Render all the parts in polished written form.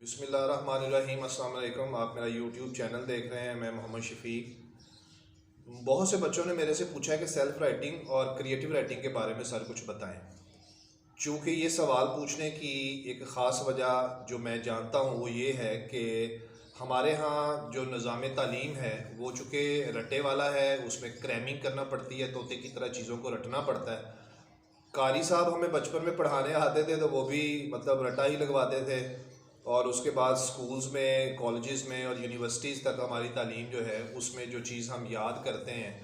बिस्मिल्लाहिर्रहमानिर्रहीम। अस्सलाम वालेकुम। आप मेरा यूट्यूब चैनल देख रहे हैं। मैं मोहम्मद शफीक। बहुत से बच्चों ने मेरे से पूछा है कि सेल्फ़ राइटिंग और क्रिएटिव राइटिंग के बारे में सर कुछ बताएं। चूँकि ये सवाल पूछने की एक ख़ास वजह जो मैं जानता हूँ वो ये है कि हमारे यहाँ जो निज़ाम तालीम है वो चूँकि रट्टे वाला है, उसमें क्रैमिंग करना पड़ती है, तोते की तरह चीज़ों को रटना पड़ता है। कारी साहब हमें बचपन में पढ़ाने आते थे तो वो भी मतलब रटा ही लगवाते थे, और उसके बाद स्कूल्स में, कॉलेजेस में और यूनिवर्सिटीज़ तक हमारी तालीम जो है उसमें जो चीज़ हम याद करते हैं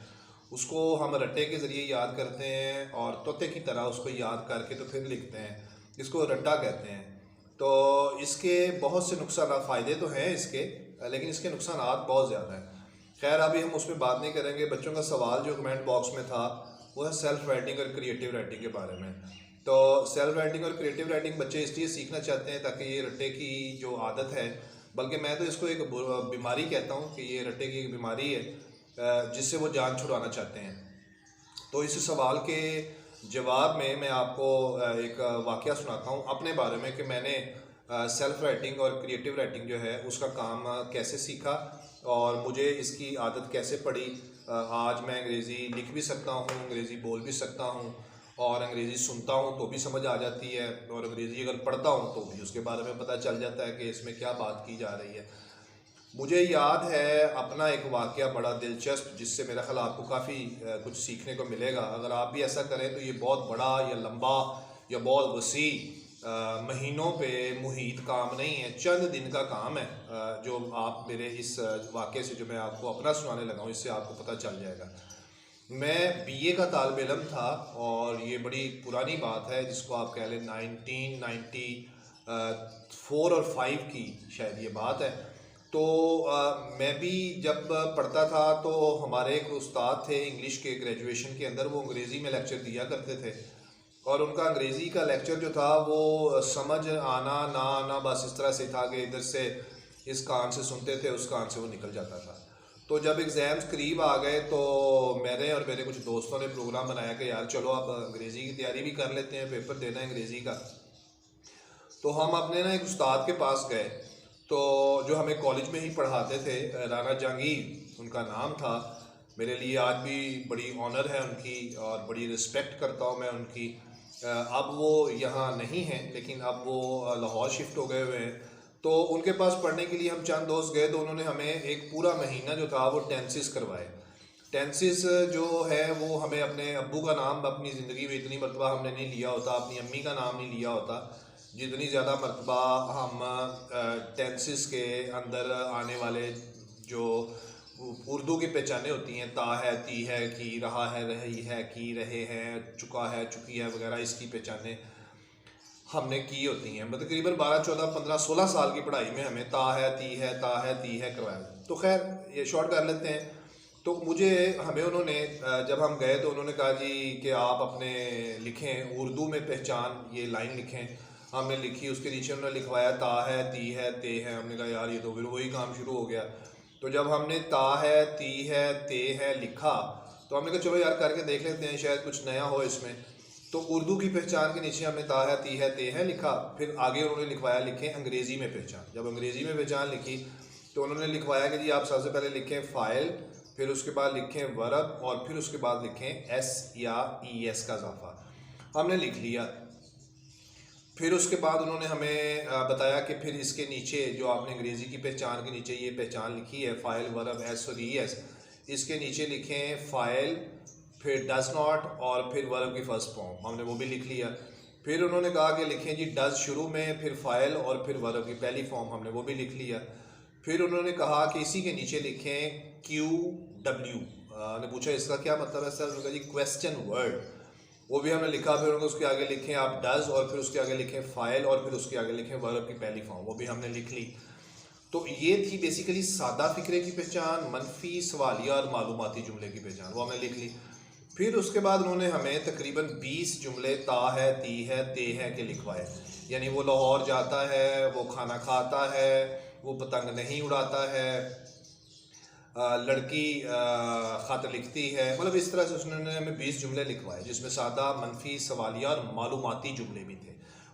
उसको हम रट्टे के ज़रिए याद करते हैं और तोते की तरह उसको याद करके तो फिर लिखते हैं। इसको रट्टा कहते हैं। तो इसके बहुत से नुकसान, फ़ायदे तो हैं इसके, लेकिन इसके नुकसान बहुत ज़्यादा हैं। खैर अभी हम उस पर बात नहीं करेंगे। बच्चों का सवाल जो कमेंट बॉक्स में था वो है सेल्फ़ राइटिंग और क्रिएटिव राइटिंग के बारे में। तो सेल्फ राइटिंग और क्रिएटिव राइटिंग बच्चे इसलिए सीखना चाहते हैं ताकि ये रट्टे की जो आदत है, बल्कि मैं तो इसको एक बीमारी कहता हूँ कि ये रट्टे की एक बीमारी है जिससे वो जान छुड़ाना चाहते हैं। तो इस सवाल के जवाब में मैं आपको एक वाक़या सुनाता हूँ अपने बारे में कि मैंने सेल्फ़ राइटिंग और क्रिएटिव राइटिंग जो है उसका काम कैसे सीखा और मुझे इसकी आदत कैसे पड़ी। आज मैं अंग्रेज़ी लिख भी सकता हूँ, अंग्रेज़ी बोल भी सकता हूँ, और अंग्रेज़ी सुनता हूँ तो भी समझ आ जाती है, और अंग्रेज़ी अगर पढ़ता हूँ तो भी उसके बारे में पता चल जाता है कि इसमें क्या बात की जा रही है। मुझे याद है अपना एक वाक़या बड़ा दिलचस्प, जिससे मेरा ख्याल आपको काफ़ी कुछ सीखने को मिलेगा। अगर आप भी ऐसा करें तो ये बहुत बड़ा या लंबा या बहुत वसी महीनों पे मुहित काम नहीं है, चंद दिन का काम है। जो आप मेरे इस वाक़े से जो मैं आपको अपना सुनाने लगा हूँ इससे आपको पता चल जाएगा। मैं बीए का तालिब इल्म था और ये बड़ी पुरानी बात है, जिसको आप कह लें 1994 और 5 की शायद ये बात है। तो मैं भी जब पढ़ता था तो हमारे एक उस्ताद थे इंग्लिश के, ग्रेजुएशन के अंदर, वो अंग्रेज़ी में लेक्चर दिया करते थे, और उनका अंग्रेज़ी का लेक्चर जो था वो समझ आना ना आना बस इस तरह से था कि इधर से इस कान से सुनते थे, उस कान से वो निकल जाता था। तो जब एग्ज़ाम्स करीब आ गए तो मैंने और मेरे कुछ दोस्तों ने प्रोग्राम बनाया कि यार चलो अब अंग्रेज़ी की तैयारी भी कर लेते हैं, पेपर देना है अंग्रेज़ी का। तो हम अपने ना एक उस्ताद के पास गए, तो जो हमें कॉलेज में ही पढ़ाते थे, राना जहांगीर उनका नाम था। मेरे लिए आज भी बड़ी ऑनर है उनकी और बड़ी रिस्पेक्ट करता हूँ मैं उनकी। अब वो यहाँ नहीं हैं, लेकिन अब वो लाहौर शिफ्ट हो गए हुए हैं। तो उनके पास पढ़ने के लिए हम चंद दोस्त गए, तो उन्होंने हमें एक पूरा महीना जो था वो टेंसिस करवाए। टेंसिस जो है वो हमें अपने अब्बू का नाम अपनी ज़िंदगी में इतनी मरतबा हमने नहीं लिया होता, अपनी अम्मी का नाम नहीं लिया होता जितनी ज़्यादा मरतबा हम टेंसिस के अंदर आने वाले जो उर्दू की पहचानें होती हैं, ता है, ती है, की, रहा है, रही है, की, रहे हैं, चुका है, चुकी है वगैरह, इसकी पहचानें हमने की होती हैं। मतलब तकरीबन 12, 14, 15, 16 साल की पढ़ाई में हमें ता है, ती है, ता है, ती है करवाया। तो खैर ये शॉर्ट कर लेते हैं। तो हमें उन्होंने जब हम गए तो उन्होंने कहा जी कि आप अपने लिखें उर्दू में पहचान, ये लाइन लिखें। हमने लिखी, उसके नीचे उन्होंने लिखवाया ता है, ती है, ते है। हमने कहा यार ये तो फिर वही काम शुरू हो गया। तो जब हमने ता है, ती है, ते है लिखा तो हमने कहा चलो यार करके देख लेते हैं, शायद कुछ नया हो इसमें। तो उर्दू की पहचान के नीचे हमने ता है, ती है, ते है लिखा। फिर आगे उन्होंने लिखवाया लिखें अंग्रेज़ी में पहचान। जब अंग्रेज़ी में पहचान लिखी तो उन्होंने लिखवाया कि जी आप सबसे पहले लिखें फ़ाइल, फिर उसके बाद लिखें वर्ब, और फिर उसके बाद लिखें एस या ई एस का इजाफा। हमने लिख लिया। फिर उसके बाद उन्होंने हमें बताया कि फिर इसके नीचे जो आपने अंग्रेज़ी की पहचान के नीचे ये पहचान लिखी है, फ़ाइल, वर्ब, एस और ई एस, इसके नीचे लिखें फ़ाइल, फिर डज़ नॉट, और फिर वर्ब की फ़र्स्ट फॉर्म। हमने वो भी लिख लिया। फिर उन्होंने कहा कि लिखें जी डज़ शुरू में, फिर फ़ाइल और फिर वर्ब की पहली फॉर्म। हमने वो भी लिख लिया। फिर उन्होंने कहा कि इसी के नीचे लिखें क्यू डब्ल्यू। ने पूछा इसका क्या मतलब है सर? उन्होंने कहा जी क्वेश्चन वर्ड। वो भी हमने लिखा। फिर उनको उसके आगे लिखें आप डज़, और फिर उसके आगे लिखें फ़ाइल, और फिर उसके आगे लिखें वर्ब की पहली फॉर्म। वो भी हमने लिख ली। तो ये थी बेसिकली सादा फ़िक्रे की पहचान, मनफी, सवालिया और मालूमाती जुमले की पहचान, वो हमने लिख ली। फिर उसके बाद उन्होंने हमें तकरीबन 20 जुमले ता है, ती है, ते है के लिखवाए। यानी वो लाहौर जाता है, वो खाना खाता है, वो पतंग नहीं उड़ाता है, लड़की ख़त लिखती है। मतलब इस तरह से उसने हमें 20 जुमले लिखवाए, जिसमें सादा, मनफी, सवालिया और मालूमाती जुमले भी थे।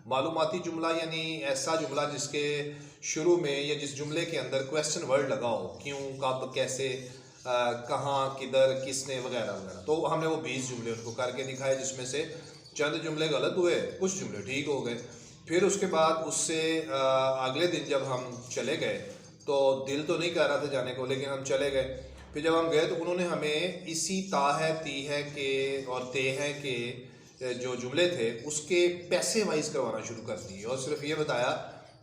मालूमाती जुमला यानी ऐसा जुमला जिसके शुरू में या जिस जुमले के अंदर क्वेश्चन वर्ड लगा हो, क्यों, कब, कैसे, कहाँ, किधर, किसने, वगैरह वगैरह। तो हमने वो 20 जुमले उनको करके दिखाए, जिसमें से चंद जुमले गलत हुए, कुछ जुमले ठीक हो गए। फिर उसके बाद उससे अगले दिन जब हम चले गए तो दिल तो नहीं कर रहा था जाने को, लेकिन हम चले गए। फिर जब हम गए तो उन्होंने हमें इसी ता है, ती है के और ते है के जो जुमले थे उसके पैसे वाइज करवाना शुरू कर दिए, और सिर्फ ये बताया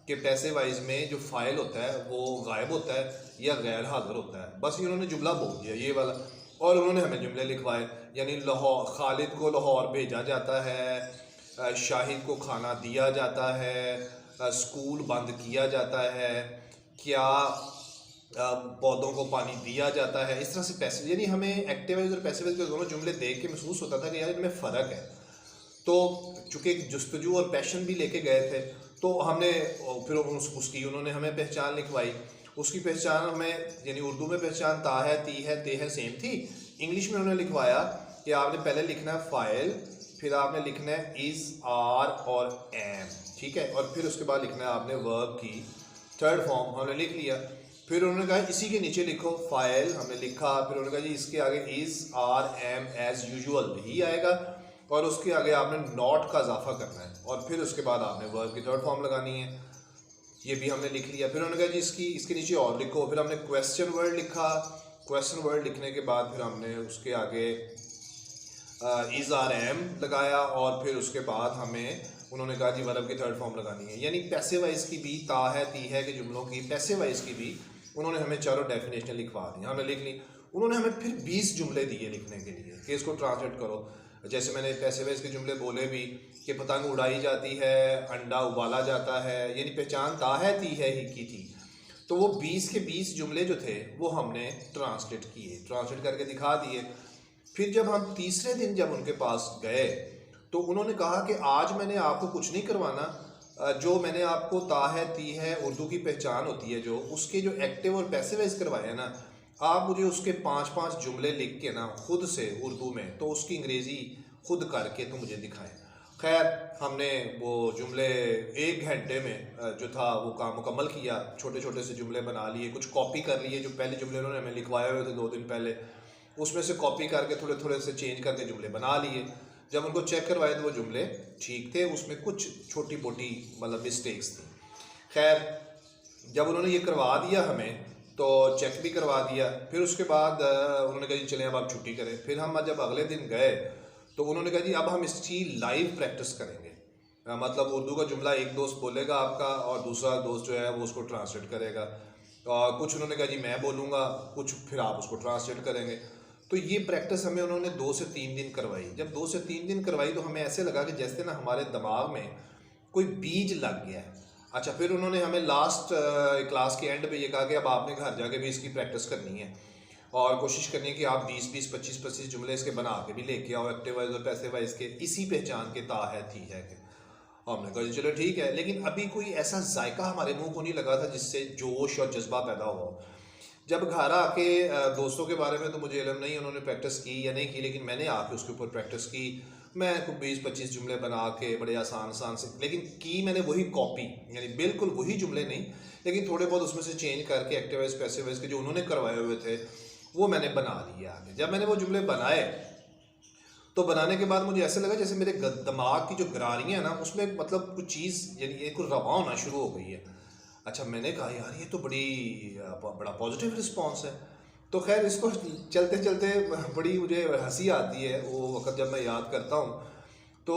कि पैसे वाइज में जो फ़ाइल होता है वो गायब होता है या गैर हाज़िर होता है। बस ये उन्होंने जुमला बोल दिया ये वाला, और उन्होंने हमें जुमले लिखवाए, यानी लाहौर, खालिद को लाहौर भेजा जाता है, शाहिद को खाना दिया जाता है, स्कूल बंद किया जाता है, क्या पौधों को पानी दिया जाता है। इस तरह से पैसे, यानी हमें एक्टिव वाइज और पैसिव वाइज के दोनों जुमले देख के महसूस होता था कि यार इनमें फ़र्क है। तो चूँकि एक जस्तजू और पैशन भी लेके गए थे, तो हमने फिर उसकी उन्होंने हमें पहचान लिखवाई। उसकी पहचान हमें, यानी उर्दू में पहचान ता है, ती है, ते है सेम थी। इंग्लिश में उन्होंने लिखवाया कि आपने पहले लिखना है फ़ाइल, फिर आपने लिखना है इज़, आर और एम, ठीक है, और फिर उसके बाद लिखना है आपने वर्ब की थर्ड फॉर्म। हमने लिख लिया। फिर उन्होंने कहा इसी के नीचे लिखो फ़ाइल, हमने लिखा। फिर उन्होंने कहा जी इसके आगे is, R, M as usual ही आएगा, और उसके आगे आपने नॉट का इजाफा करना है, और फिर उसके बाद आपने वर्ब की थर्ड फॉर्म लगानी है। ये भी हमने लिख लिया। फिर उन्होंने कहा जी इसके नीचे और लिखो। फिर हमने क्वेश्चन वर्ड लिखा। क्वेश्चन वर्ड लिखने के बाद फिर हमने उसके आगे इज़, आर, एम लगाया, और फिर उसके बाद हमें उन्होंने कहा जी वर्ब की थर्ड फॉर्म लगानी है। यानी पैसे वाइज की भी, ता है, ती है के जुमलों की पैसे वाइज की भी उन्होंने हमें चारों डेफिनेशन लिखवा दी, हमने लिख ली। उन्होंने हमें फिर 20 जुमले दिए लिखने के लिए कि इसको ट्रांसलेट करो। जैसे मैंने पैसे वाइज के जुमले बोले भी कि पतंग उड़ाई जाती है, अंडा उबाला जाता है, यानी पहचान ता है, ती है ही की थी। तो वो 20 के 20 जुमले जो थे वो हमने ट्रांसलेट किए, ट्रांसलेट करके दिखा दिए। फिर जब हम तीसरे दिन जब उनके पास गए तो उन्होंने कहा कि आज मैंने आपको कुछ नहीं करवाना, जो मैंने आपको ता है, ती है, उर्दू की पहचान होती है जो, उसके जो एक्टिव और पैसिव वाइज करवाए हैं ना, आप मुझे उसके 5-5 जुमले लिख के ना खुद से उर्दू में, तो उसकी अंग्रेज़ी खुद करके तो मुझे दिखाएं। खैर हमने वो जुमले 1 घंटे में जो था वो काम मुकम्मल किया। छोटे छोटे से जुमले बना लिए, कुछ कॉपी कर लिए, जो पहले जुमले उन्होंने हमें लिखवाए हुए थे 2 दिन पहले, उसमें से कॉपी करके थोड़े थोड़े से चेंज करके जुमले बना लिए। जब उनको चेक करवाए तो वो जुमले ठीक थे, उसमें कुछ छोटी मोटी मतलब मिस्टेक्स थी। खैर जब उन्होंने ये करवा दिया हमें तो चेक भी करवा दिया। फिर उसके बाद उन्होंने कहा जी चलें अब आप छुट्टी करें। फिर हम जब अगले दिन गए तो उन्होंने कहा जी अब हम इसकी लाइव प्रैक्टिस करेंगे, मतलब उर्दू का जुमला एक दोस्त बोलेगा आपका और दूसरा दोस्त जो है वो उसको ट्रांसलेट करेगा, और कुछ उन्होंने कहा जी मैं बोलूँगा, कुछ फिर आप उसको ट्रांसलेट करेंगे। तो ये प्रैक्टिस हमें उन्होंने 2 से 3 दिन करवाई। जब 2 से 3 दिन करवाई तो हमें ऐसे लगा कि जैसे ना हमारे दिमाग में कोई बीज लग गया है। अच्छा, फिर उन्होंने हमें लास्ट क्लास के एंड पे ये कहा कि अब आपने घर जाके भी इसकी प्रैक्टिस करनी है और कोशिश करनी है कि आप 20-20, 25-25 जुमले इसके बना के भी लेके आओ, एक्टिव वाइज और पैसिव वाइज के, इसी पहचान के ता है, थी है के। हमने कहा चलो ठीक है, लेकिन अभी कोई ऐसा जायका हमारे मुंह को नहीं लगा था जिससे जोश और जज्बा पैदा हुआ। जब घर आके दोस्तों के बारे में तो मुझे इल्म नहीं उन्होंने प्रैक्टिस की या नहीं की, लेकिन मैंने आके उसके ऊपर प्रैक्टिस की। मैं 20-25 जुमले बना के बड़े आसान आसान से, लेकिन की मैंने वही कॉपी, यानी बिल्कुल वही जुमले नहीं, लेकिन थोड़े बहुत उसमें से चेंज करके एक्टिव वाइज पैसिव वाइज के जो उन्होंने करवाए हुए थे वो मैंने बना लिए आगे। जब मैंने वो जुमले बनाए तो बनाने के बाद मुझे ऐसे लगा जैसे मेरे दिमाग की जो गरारियाँ हैं ना उसमें मतलब कुछ चीज़ यानी एक रवा होना शुरू हो गई है। अच्छा, मैंने कहा यार ये तो बड़ा पॉजिटिव रिस्पांस है। तो खैर इसको चलते चलते बड़ी मुझे हंसी आती है वो वक्त जब मैं याद करता हूँ। तो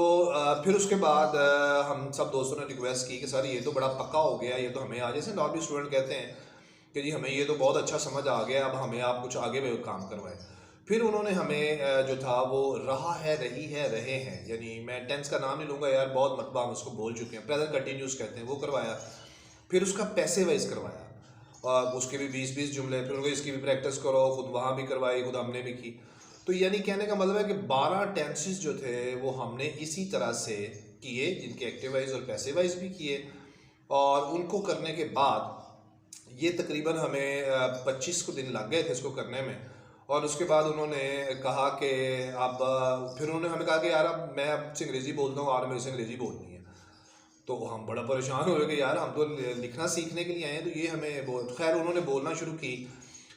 फिर उसके बाद हम सब दोस्तों ने रिक्वेस्ट की कि सर ये तो बड़ा पक्का हो गया, ये तो हमें आज जैसे नॉर्मली स्टूडेंट कहते हैं कि जी हमें ये तो बहुत अच्छा समझ आ गया, अब हमें आप कुछ आगे में काम करवाएं। फिर उन्होंने हमें जो था वो रहा है, रही है, रहे हैं, यानी मैं टेंस का नाम नहीं लूँगा यार, बहुत मरतबा हम उसको बोल चुके हैं, प्रेजेंट कंटिन्यूस कहते हैं, वो करवाया। फिर उसका पैसे वाइज करवाया और उसके भी 20-20 जुमले, फिर उनको इसकी भी प्रैक्टिस करो, खुद वहाँ भी करवाई, खुद हमने भी की। तो यानी कहने का मतलब है कि 12 टेंसेस जो थे वो हमने इसी तरह से किए, जिनके एक्टिव वाइज और पैसिव वाइज भी किए। और उनको करने के बाद ये तकरीबन हमें 25 को दिन लग गए थे इसको करने में। और उसके बाद उन्होंने कहा कि अब फिर उन्होंने हमें कहा कि यार अब मैं आपसे अंग्रेज़ी बोलता हूँ और मेरे से अंग्रेज़ी बोलनी है। तो हम बड़ा परेशान हो गए कि यार हम तो लिखना सीखने के लिए आए हैं, तो ये हमें खैर उन्होंने बोलना शुरू की,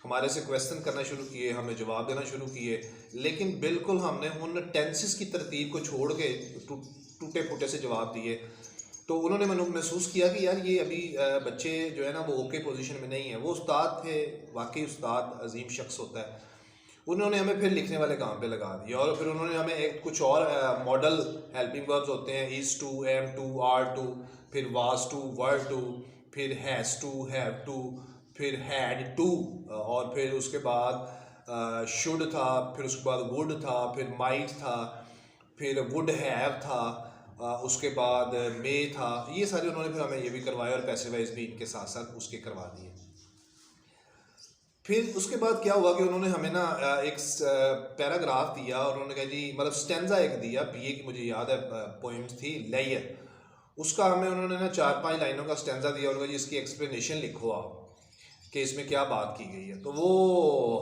हमारे से क्वेश्चन करना शुरू किए, हमें जवाब देना शुरू किए, लेकिन बिल्कुल हमने उन टेंसेस की तरतीब को छोड़ के टूटे फूटे से जवाब दिए। तो उन्होंने महसूस किया कि यार ये अभी बच्चे जो है ना वो ओके पोजीशन में नहीं है। वो उस्ताद थे, वाकई उस्ताद अजीम शख्स होता है। उन्होंने हमें फिर लिखने वाले काम पे लगा दिया, और फिर उन्होंने हमें एक कुछ और मॉडल हेल्पिंग वर्ब्स होते हैं, is to, am to, are to, फिर वाज टू, वर टू, फिर हैज़ टू, हैव टू, फिर हैड टू, और फिर उसके बाद शुड था, फिर उसके बाद वुड था, फिर माइट था, फिर वुड हैव था, उसके बाद मे था। ये सारे उन्होंने फिर हमें ये भी करवाया, और पैसे वाइज भी इनके साथ साथ उसके करवा दिए। फिर उसके बाद क्या हुआ कि उन्होंने हमें ना एक पैराग्राफ दिया, और उन्होंने कहा जी मतलब स्टेंजा एक दिया, बीए की मुझे याद है पोइम्स थी लेयर, उसका हमें उन्होंने ना 4-5 लाइनों का स्टेंजा दिया। उन्होंने जी इसकी एक्सप्लेनेशन लिखो आप कि इसमें क्या बात की गई है। तो वो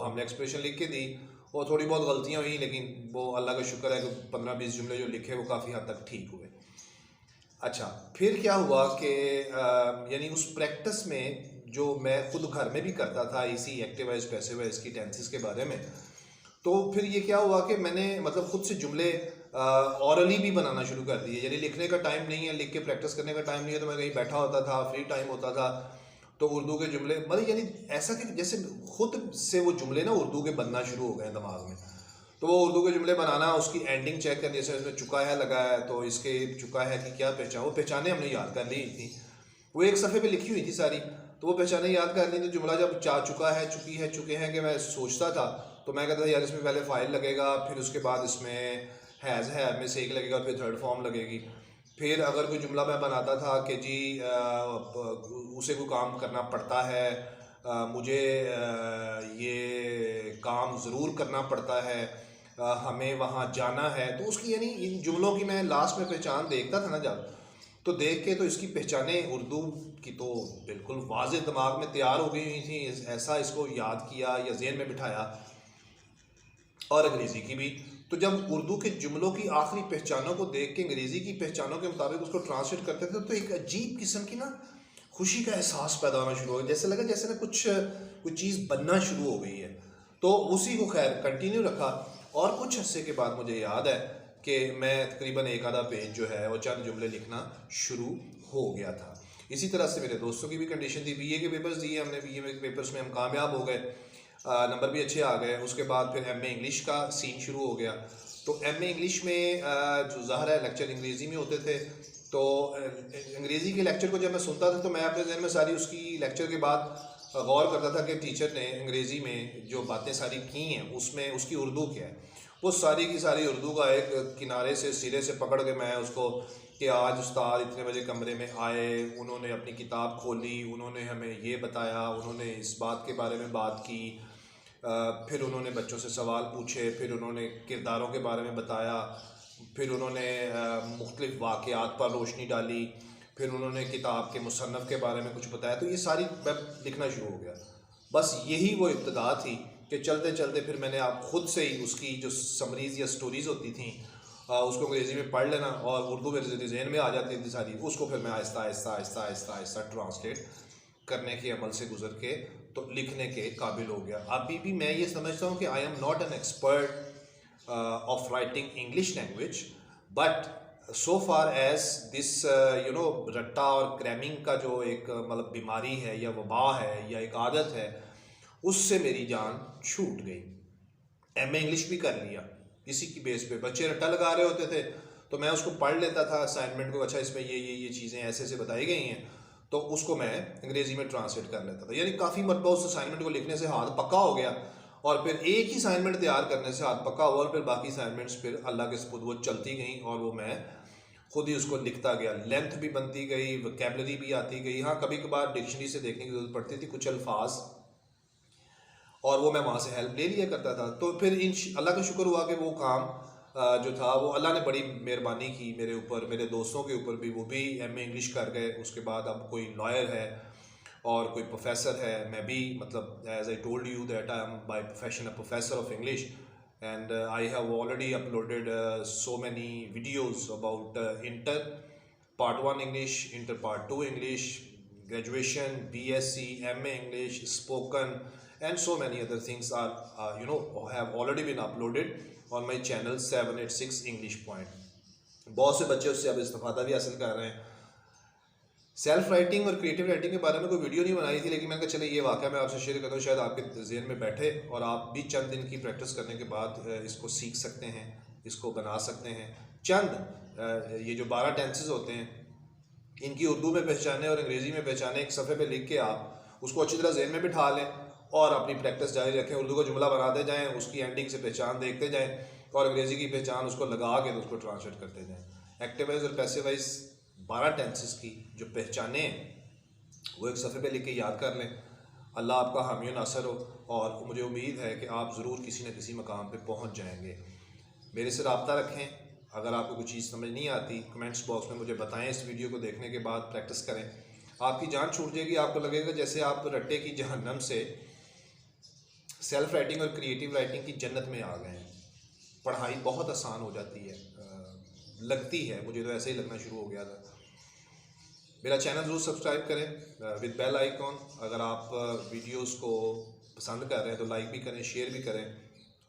हमने एक्सप्रेशन लिख के दी, और थोड़ी बहुत गलतियाँ हुई, लेकिन वो अल्लाह का शुक्र है कि 15-20 जुमले जो लिखे वो काफ़ी हद तक ठीक हुए। अच्छा, फिर क्या हुआ कि यानी उस प्रैक्टिस में जो मैं खुद घर में भी करता था इसी एक्टिव वाइज पैसिव वाइज की टेंसेस के बारे में, तो फिर ये क्या हुआ कि मैंने मतलब खुद से जुमले ऑरली भी बनाना शुरू कर दिए। यानी लिखने का टाइम नहीं है, लिख के प्रैक्टिस करने का टाइम नहीं है, तो मैं कहीं बैठा होता था, फ्री टाइम होता था, तो उर्दू के जुमले मतलब यानी ऐसा कि जैसे खुद से वो जुमले ना उर्दू के बनना शुरू हो गए दिमाग में। तो वो उर्दू के जुमले बनाना, उसकी एंडिंग चेक करनी, जैसे इसमें चुका है लगा है तो इसके चुका है कि क्या पहचान, वो पहचाने हमने याद कर ली थी, वो एक सफ़े पे लिखी हुई थी सारी, तो वो पहचाने याद कर ली। तो जुमला जब चुका है, चुकी है, चुके हैं कि मैं सोचता था, तो मैं कहता था यार इसमें पहले फ़ाइल लगेगा, फिर उसके बाद इसमें हैज़ है में से एक लगेगा, फिर थर्ड फॉर्म लगेगी। फिर अगर कोई जुमला मैं बनाता था कि जी उसे कोई काम करना पड़ता है, मुझे ये काम ज़रूर करना पड़ता है, हमें वहाँ जाना है, तो उसकी यानी इन जुमलों की मैं लास्ट में पहचान देखता था ना जब, तो देख के तो इसकी पहचाने उर्दू की तो बिल्कुल वाज़ेह दिमाग में तैयार हो गई हुई थी। ऐसा इसको याद किया या ज़हन में बिठाया। और अंग्रेज़ी की भी, तो जब उर्दू के जुमलों की आखिरी पहचानों को देख के अंग्रेज़ी की पहचानों के मुताबिक उसको ट्रांसलेट करते थे, तो एक अजीब किस्म की ना खुशी का एहसास पैदा होना शुरू हो गया, जैसे लगा जैसे ना कुछ चीज़ बनना शुरू हो गई है। तो उसी को खैर कंटिन्यू रखा, और कुछ अरसे के बाद मुझे याद है कि मैं तकरीबन एक आधा पेज जो है वो चंद जुमले लिखना शुरू हो गया था। इसी तरह से मेरे दोस्तों की भी कंडीशन थी, बीए के पेपर्स दिए हमने, बीए के पेपर्स में हम कामयाब हो गए, नंबर भी अच्छे आ गए। उसके बाद फिर एमए इंग्लिश का सीन शुरू हो गया। तो एमए इंग्लिश में जो ज़ाहिर है लेक्चर अंग्रेज़ी में होते थे, तो अंग्रेज़ी के लेक्चर को जब मैं सुनता था तो मैं अपने जहन में सारी उसकी लेक्चर के बाद गौर करता था कि टीचर ने अंग्रेज़ी में जो बातें सारी की हैं उसमें उसकी उर्दू क्या है। वो सारी की सारी उर्दू का एक किनारे से सिरे से पकड़ के मैं उसको कि आज उस्ताद इतने बजे कमरे में आए, उन्होंने अपनी किताब खोली, उन्होंने हमें ये बताया, उन्होंने इस बात के बारे में बात की, फिर उन्होंने बच्चों से सवाल पूछे, फिर उन्होंने किरदारों के बारे में बताया, फिर उन्होंने मुख्तलिफ़ वाक़यात पर रोशनी डाली, फिर उन्होंने किताब के मुसन्नफ़ के बारे में कुछ बताया। तो ये सारी मैं लिखना शुरू हो गया। बस यही वो इब्तिदा थी कि चलते चलते फिर मैंने आप खुद से ही उसकी जो समरीज़ या स्टोरीज़ होती थी उसको अंग्रेज़ी में पढ़ लेना, और उर्दू मेरे जहन में आ जाती थी सारी, उसको फिर मैं आहिस्ता आहिस्ता आहिस्ता आहिस्ता आहिस्ता ट्रांसलेट करने के अमल से गुजर के तो लिखने के काबिल हो गया। अभी भी मैं ये समझता हूँ कि I am not an expert of writing English language, but so far as this रट्टा और क्रैमिंग का जो एक मतलब बीमारी है या वबा है या एक आदत है, उससे मेरी जान छूट गई। एमए इंग्लिश भी कर लिया इसी की बेस पे। बच्चे रट्टा लगा रहे होते थे तो मैं उसको पढ़ लेता था असाइनमेंट को, अच्छा इसमें ये चीज़ें ऐसे ऐसे बताई गई हैं, तो उसको मैं अंग्रेज़ी में ट्रांसलेट कर लेता था। यानी काफ़ी मरतबा उस असाइनमेंट को लिखने से हाथ पक्का हो गया, और फिर एक ही असाइनमेंट तैयार करने से हाथ पक्का हुआ, और फिर बाकी असाइनमेंट्स फिर अल्लाह के सपुर्द वो चलती गई, और वो मैं खुद ही उसको लिखता गया। लेंथ भी बनती गई, वोकैबलरी भी आती गई। हाँ, कभी कभार डिक्शनरी से देखने की ज़रूरत पड़ती थी कुछ अल्फाज, और वो मैं वहाँ से हेल्प ले लिया करता था। तो फिर इन अल्लाह का शुक्र हुआ कि वो काम जो था वो अल्लाह ने बड़ी मेहरबानी की मेरे ऊपर, मेरे दोस्तों के ऊपर भी। वो भी एमए इंग्लिश कर गए, उसके बाद अब कोई लॉयर है और कोई प्रोफेसर है। मैं भी मतलब as I told you that I am by profession a professor of English, and I have already uploaded so many videos about inter part 1 English, inter part 2 English, graduation, BSc, MA English, spoken, and so many other things are have already been uploaded on my channel 786 English Point. बहुत से बच्चे उससे अब इस्तेफादा भी हासिल कर रहे हैं। सेल्फ राइटिंग और क्रिएटिव राइटिंग के बारे में कोई वीडियो नहीं बनाई थी, लेकिन मैंने कहा चले ये वाक़या मैं आपसे शेयर करता हूँ, शायद आपके जहन में बैठे और आप भी चंद दिन की प्रैक्टिस करने के बाद इसको सीख सकते हैं, इसको बना सकते हैं। चंद ये जो 12 टेंसेस होते हैं, इनकी उर्दू में पहचाने और अंग्रेज़ी में पहचाने, एक सफ़े पे लिख के आप उसको अच्छी तरह जहन में बिठा लें और अपनी प्रैक्टिस जारी रखें। उर्दू का जुमला बनाते जाएँ, उसकी एंडिंग से पहचान देखते जाएँ और अंग्रेज़ी की पहचान उसको लगा के तो उसको ट्रांसलेट करते जाएँ। एक्टिव वाइज और पैसिव वाइज 12 टेंसेस की जो पहचाने वो एक सफ़े पे लिख के याद कर लें। अल्लाह आपका हामी नासर हो और मुझे उम्मीद है कि आप ज़रूर किसी न किसी मकाम पे पहुंच जाएंगे। मेरे से रब्ता रखें। अगर आपको कोई चीज़ समझ नहीं आती, कमेंट्स बॉक्स में मुझे बताएं। इस वीडियो को देखने के बाद प्रैक्टिस करें, आपकी जान छूट जाएगी। आपको लगेगा जैसे आप रट्टे की जहन्नम से सेल्फ राइटिंग और क्रिएटिव राइटिंग की जन्नत में आ गए हैं। पढ़ाई बहुत आसान हो जाती है, लगती है, मुझे तो ऐसे ही लगना शुरू हो गया था। मेरा चैनल ज़रूर सब्सक्राइब करें विद बेल आइकॉन। अगर आप वीडियोस को पसंद कर रहे हैं तो लाइक भी करें, शेयर भी करें।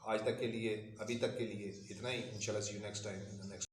आज तक के लिए, अभी तक के लिए इतना ही। इंशाल्लाह see you next time in the next